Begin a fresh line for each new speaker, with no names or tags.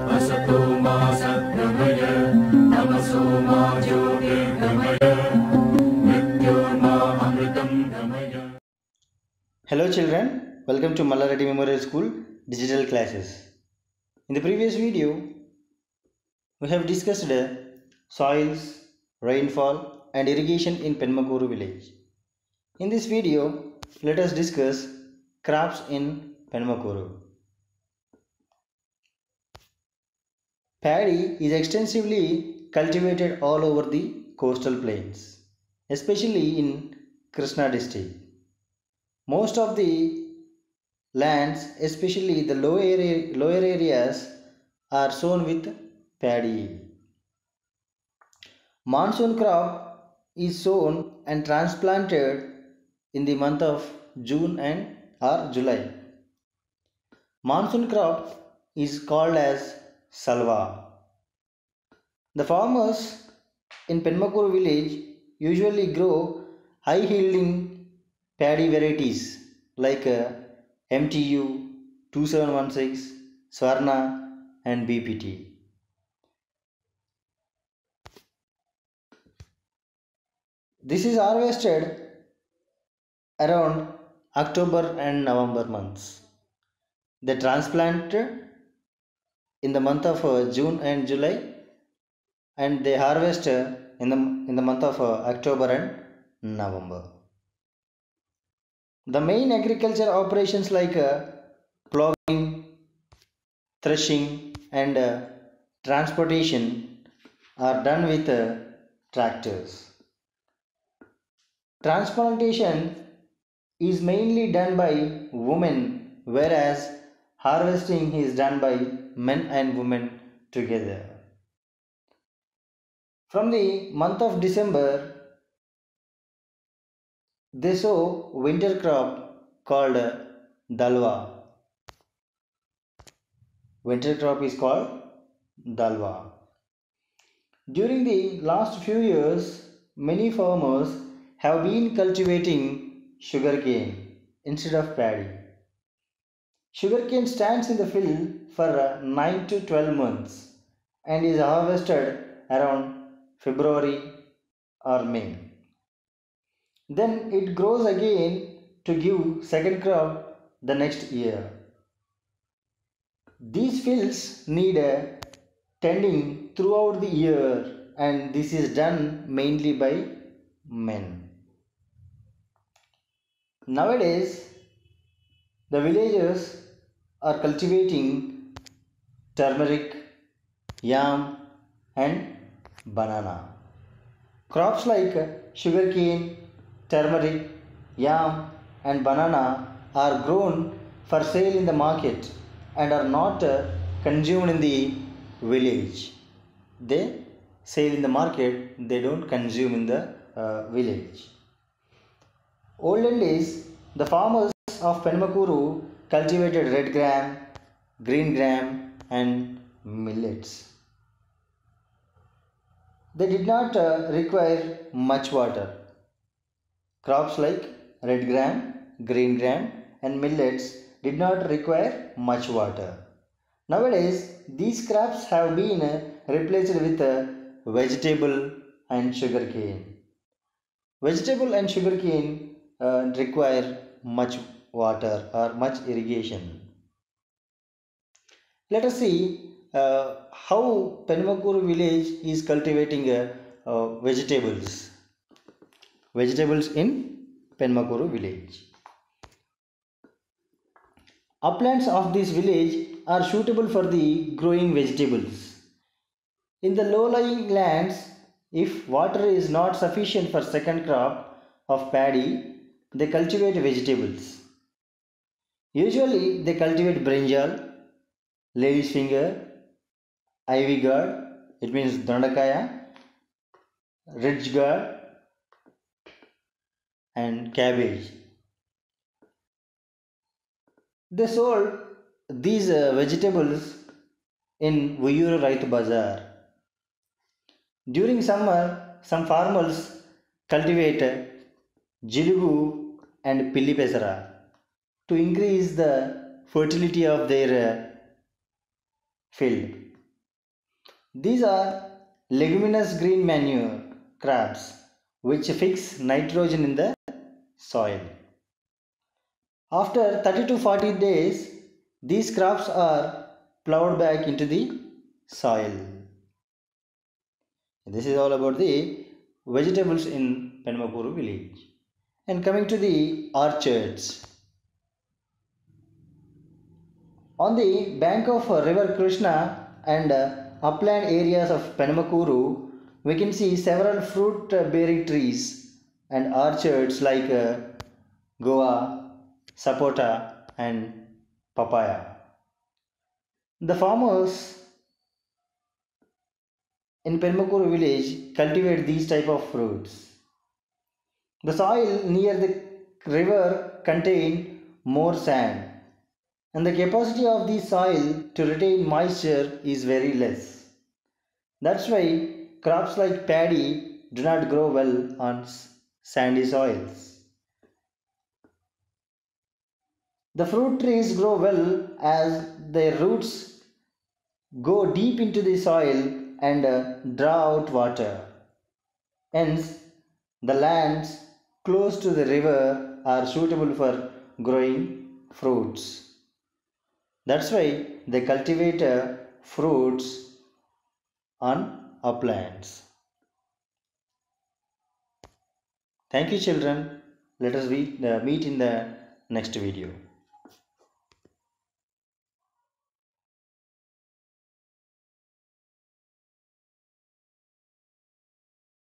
असतो मा सद्गमय तमसो मा ज्योतिर्गमय मृत्योर्मा अमृतं गमय.
Hello children, welcome to Mallareddy Memorial School digital classes. In the previous video, we have discussed soils, rainfall and irrigation in Penmakuru village. In this video, let us discuss crops in Penmakuru. Paddy is extensively cultivated all over the coastal plains, especially in Krishna district. Most of the lands, especially the lower areas, are sown with paddy. Monsoon crop is sown and transplanted in the month of June and or July. Monsoon crop is called as salva. The farmers in Penmakuru village usually grow high yielding paddy varieties like MTU 2716, Swarna and BPT. This is harvested around October and November months. They transplant in the month of June and July, and they harvest in the month of October and November. The main agriculture operations like ploughing, threshing and transportation are done with tractors. Transplantation is mainly done by women, whereas harvesting is done by men and women together. From the month of December, they sow winter crop called dalwa. Winter crop is called dalwa. During the last few years, many farmers have been cultivating sugarcane instead of paddy. Sugarcane stands in the field for 9 to 12 months and is harvested around February or May. Then it grows again to give second crop the next year. These fields need tending throughout the year, and this is done mainly by men. Nowadays, the villagers are cultivating turmeric, yam, and banana. Crops like sugarcane, turmeric, yam, and banana are grown for sale in the market and are not consumed in the village. They sell in the market, they don't consume in the village. Olden days, the farmers of Penmakuru cultivated red gram, green gram, and millets. They did not require much water. Crops like red gram, green gram, and millets did not require much water. Nowadays, these crops have been replaced with vegetable and sugarcane. Vegetable and sugarcane require much water or much irrigation. Let us see how Penmakuru village is cultivating vegetables. Vegetables in Penmakuru village. Uplands of this village are suitable for the growing vegetables. In the low-lying lands, if water is not sufficient for second crop of paddy, they cultivate vegetables. Usually, they cultivate brinjal, lady's finger, ivy gourd, it means dandakaya, ridge gourd, and cabbage. They sold these vegetables in Vuyuru Raitu Bazaar. During summer, some farmers cultivate jilugu and pilli pesara to increase the fertility of their field. These are leguminous green manure crops which fix nitrogen in the soil. After 30 to 40 days, these crops are plowed back into the soil. This is all about the vegetables in Penamakuru village. And coming to the orchards. On the bank of river Krishna and upland areas of Penamakuru, we can see several fruit bearing trees and orchards like Goa, Sapota and papaya. The farmers in Penamakuru village cultivate these type of fruits. The soil near the river contain more sand and the capacity of the soil to retain moisture is very less. That's why crops like paddy do not grow well on sandy soils. The fruit trees grow well as their roots go deep into the soil and draw out water. Hence, the lands close to the river are suitable for growing fruits. That's why they cultivate fruits on uplands. Thank you, children. Let us meet in the next video.